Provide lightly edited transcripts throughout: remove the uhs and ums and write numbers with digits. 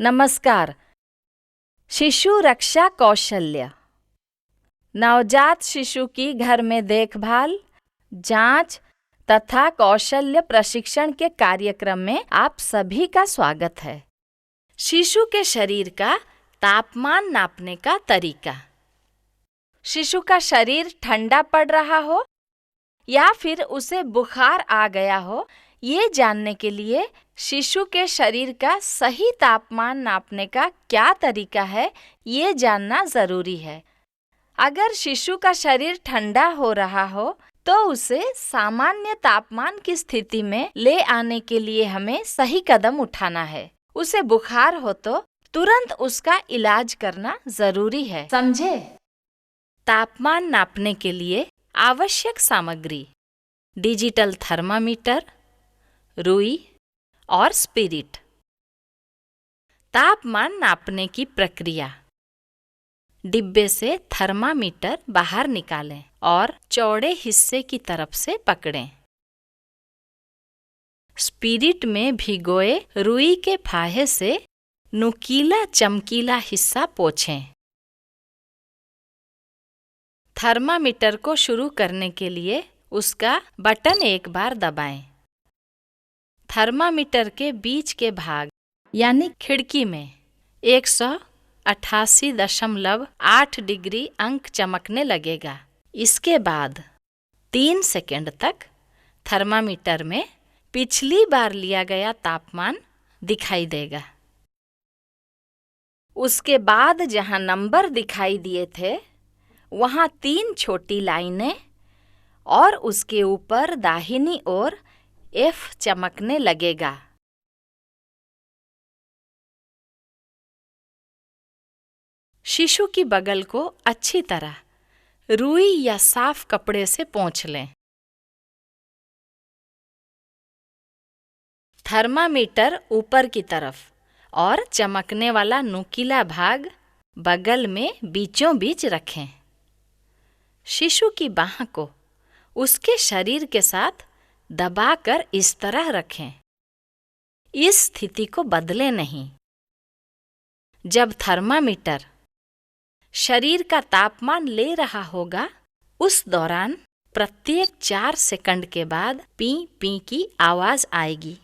नमस्कार। शिशु रक्षा कौशल्य। नवजात शिशु की घर में देखभाल, जांच तथा कौशल्य प्रशिक्षण के कार्यक्रम में आप सभी का स्वागत है। शिशु के शरीर का तापमान नापने का तरीका। शिशु का शरीर ठंडा पड़ रहा हो या फिर उसे बुखार आ गया हो, ये जानने के लिए शिशु के शरीर का सही तापमान नापने का क्या तरीका है, ये जानना जरूरी है। अगर शिशु का शरीर ठंडा हो रहा हो तो उसे सामान्य तापमान की स्थिति में ले आने के लिए हमें सही कदम उठाना है। उसे बुखार हो तो तुरंत उसका इलाज करना जरूरी है, समझे? तापमान नापने के लिए आवश्यक सामग्री: डिजिटल थर्मामीटर, रुई और स्पिरिट। तापमान नापने की प्रक्रिया: डिब्बे से थर्मामीटर बाहर निकालें और चौड़े हिस्से की तरफ से पकड़ें। स्पिरिट में भिगोए रुई के फाहे से नुकीला चमकीला हिस्सा पोंछें। थर्मामीटर को शुरू करने के लिए उसका बटन एक बार दबाएं। थर्मामीटर के बीच के भाग यानी खिड़की में 188.8 डिग्री अंक चमकने लगेगा। इसके बाद 3 सेकंड तक थर्मामीटर में पिछली बार लिया गया तापमान दिखाई देगा। उसके बाद जहां नंबर दिखाई दिए थे वहां 3 छोटी लाइनें और उसके ऊपर दाहिनी ओर F चमकने लगेगा। शिशु की बगल को अच्छी तरह रुई या साफ कपड़े से पोंछ लें। थर्मामीटर ऊपर की तरफ और चमकने वाला नुकीला भाग बगल में बीचों बीच रखें। शिशु की बाह को उसके शरीर के साथ दबाकर इस तरह रखें। इस स्थिति को बदलें नहीं। जब थर्मामीटर शरीर का तापमान ले रहा होगा, उस दौरान प्रत्येक 4 सेकंड के बाद पी पी की आवाज आएगी।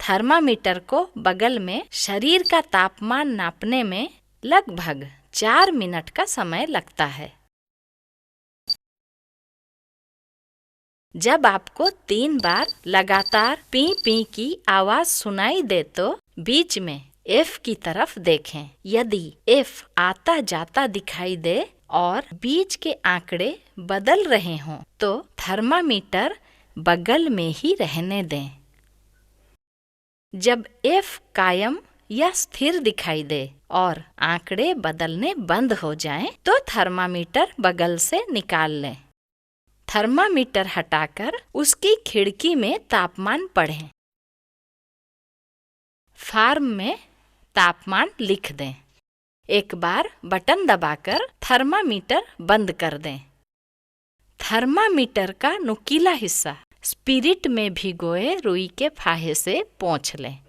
थर्मामीटर को बगल में शरीर का तापमान नापने में लगभग 4 मिनट का समय लगता है। जब आपको 3 बार लगातार पी पी की आवाज सुनाई दे तो बीच में F की तरफ देखें। यदि F आता जाता दिखाई दे और बीच के आंकड़े बदल रहे हों तो थर्मामीटर बगल में ही रहने दें। जब F कायम या स्थिर दिखाई दे और आंकड़े बदलने बंद हो जाएं, तो थर्मामीटर बगल से निकाल लें। थर्मामीटर हटाकर उसकी खिड़की में तापमान पढ़ें। फॉर्म में तापमान लिख दें। एक बार बटन दबाकर थर्मामीटर बंद कर दें। थर्मामीटर का नुकीला हिस्सा स्पिरिट में भिगोए रुई के फाहे से पोंछ लें।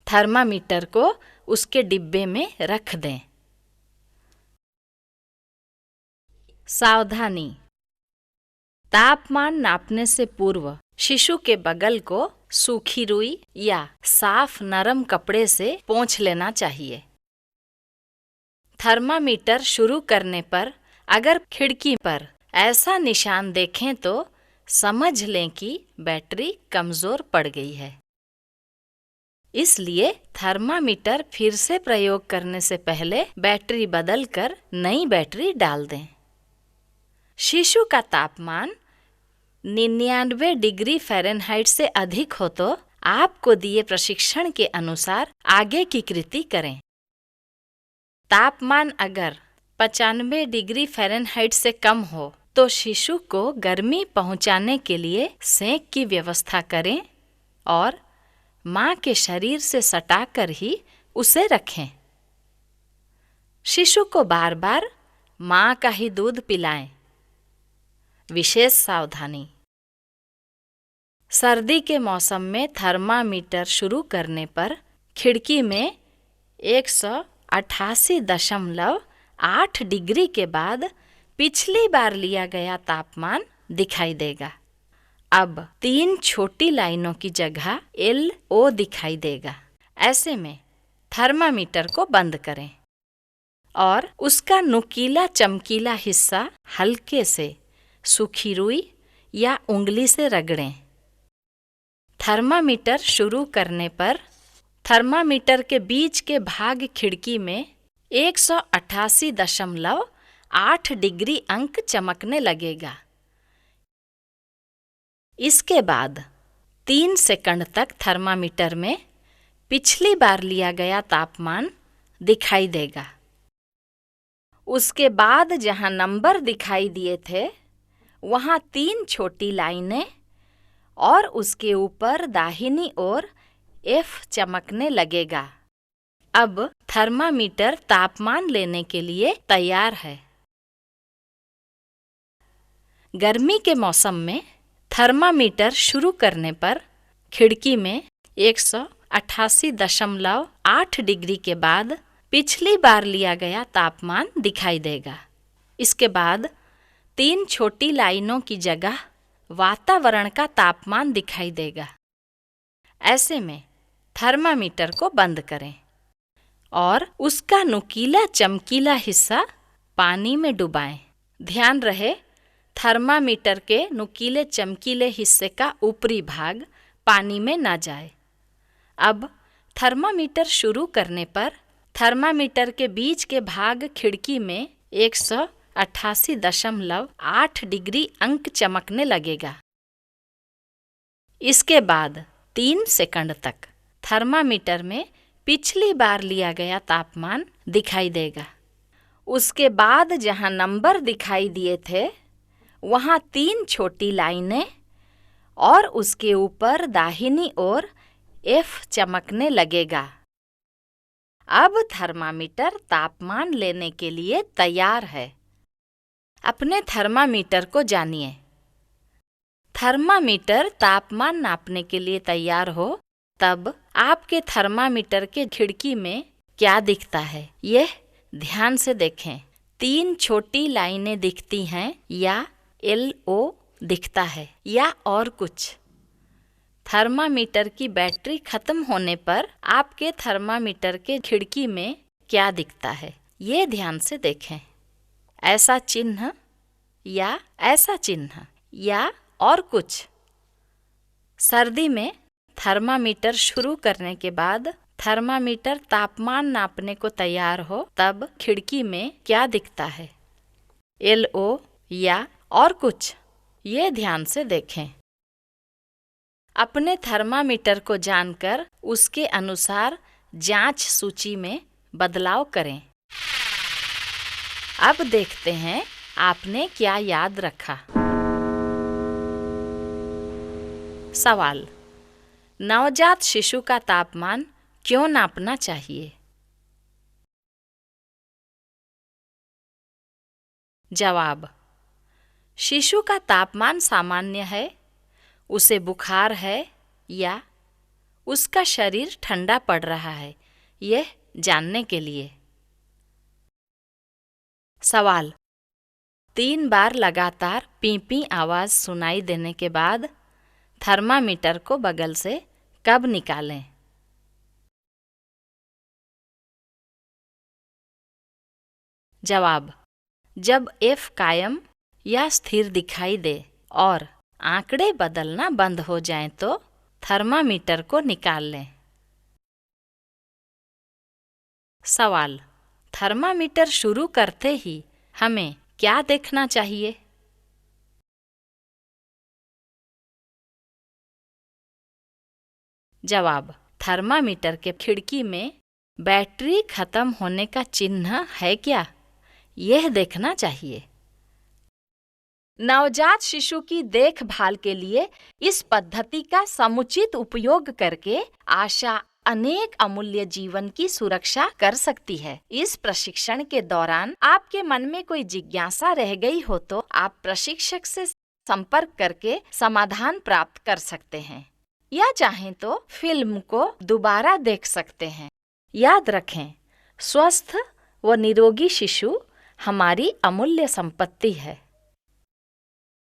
थर्मामीटर को उसके डिब्बे में रख दें। सावधानी: तापमान नापने से पूर्व शिशु के बगल को सूखी रुई या साफ नरम कपड़े से पोंछ लेना चाहिए। थर्मामीटर शुरू करने पर अगर खिड़की पर ऐसा निशान देखें तो समझ लें कि बैटरी कमजोर पड़ गई है। इसलिए थर्मामीटर फिर से प्रयोग करने से पहले बैटरी बदलकर नई बैटरी डाल दें। शिशु का तापमान 99 डिग्री फ़ारेनहाइट से अधिक हो तो आपको दिए प्रशिक्षण के अनुसार आगे की कृति करें। तापमान अगर 95 डिग्री फ़ारेनहाइट से कम हो तो शिशु को गर्मी पहुंचाने के लिए सेंक की व्यवस्था करें और मां के शरीर से सटाकर ही उसे रखें। शिशु को बार बार मां का ही दूध पिलाएं। विशेष सावधानी: सर्दी के मौसम में थर्मामीटर शुरू करने पर खिड़की में 188.8 डिग्री के बाद पिछली बार लिया गया तापमान दिखाई देगा। अब 3 छोटी लाइनों की जगह LO दिखाई देगा। ऐसे में थर्मामीटर को बंद करें और उसका नुकीला चमकीला हिस्सा हल्के से सूखी रुई या उंगली से रगड़ें। थर्मामीटर शुरू करने पर थर्मामीटर के बीच के भाग खिड़की में 188.8 डिग्री अंक चमकने लगेगा। इसके बाद 3 सेकंड तक थर्मामीटर में पिछली बार लिया गया तापमान दिखाई देगा। उसके बाद जहां नंबर दिखाई दिए थे वहां 3 छोटी लाइनें और उसके ऊपर दाहिनी ओर F चमकने लगेगा। अब थर्मामीटर तापमान लेने के लिए तैयार है। गर्मी के मौसम में थर्मामीटर शुरू करने पर खिड़की में 188.8 डिग्री के बाद पिछली बार लिया गया तापमान दिखाई देगा। इसके बाद 3 छोटी लाइनों की जगह वातावरण का तापमान दिखाई देगा। ऐसे में थर्मामीटर को बंद करें और उसका नुकीला चमकीला हिस्सा पानी में डुबाएं। ध्यान रहे थर्मामीटर के नुकीले चमकीले हिस्से का ऊपरी भाग पानी में न जाए। अब थर्मामीटर शुरू करने पर थर्मामीटर के बीच के भाग खिड़की में 188.8 डिग्री अंक चमकने लगेगा। इसके बाद 3 सेकंड तक थर्मामीटर में पिछली बार लिया गया तापमान दिखाई देगा। उसके बाद जहां नंबर दिखाई दिए थे वहां 3 छोटी लाइनें और उसके ऊपर दाहिनी ओर F चमकने लगेगा। अब थर्मामीटर तापमान लेने के लिए तैयार है। अपने थर्मामीटर को जानिए। थर्मामीटर तापमान नापने के लिए तैयार हो तब आपके थर्मामीटर के खिड़की में क्या दिखता है यह ध्यान से देखें। 3 छोटी लाइनें दिखती हैं या LO दिखता है या और कुछ। थर्मामीटर की बैटरी खत्म होने पर आपके थर्मामीटर के खिड़की में क्या दिखता है ये ध्यान से देखें। ऐसा चिन्ह या ऐसा चिन्ह या और कुछ। सर्दी में थर्मामीटर शुरू करने के बाद थर्मामीटर तापमान नापने को तैयार हो तब खिड़की में क्या दिखता है LO या और कुछ, ये ध्यान से देखें। अपने थर्मामीटर को जानकर उसके अनुसार जांच सूची में बदलाव करें। अब देखते हैं आपने क्या याद रखा। सवाल: नवजात शिशु का तापमान क्यों नापना चाहिए? जवाब: शिशु का तापमान सामान्य है, उसे बुखार है या उसका शरीर ठंडा पड़ रहा है यह जानने के लिए। सवाल: 3 बार लगातार पीं-पीं आवाज सुनाई देने के बाद थर्मामीटर को बगल से कब निकालें? जवाब: जब F कायम या स्थिर दिखाई दे और आंकड़े बदलना बंद हो जाएं तो थर्मामीटर को निकाल लें। सवाल: थर्मामीटर शुरू करते ही हमें क्या देखना चाहिए? जवाब: थर्मामीटर के खिड़की में बैटरी खत्म होने का चिन्ह है क्या यह देखना चाहिए। नवजात शिशु की देखभाल के लिए इस पद्धति का समुचित उपयोग करके आशा अनेक अमूल्य जीवन की सुरक्षा कर सकती है। इस प्रशिक्षण के दौरान आपके मन में कोई जिज्ञासा रह गई हो तो आप प्रशिक्षक से संपर्क करके समाधान प्राप्त कर सकते हैं। या चाहें तो फिल्म को दोबारा देख सकते हैं। याद रखें, स्वस्थ व निरोगी शिशु हमारी अमूल्य संपत्ति है।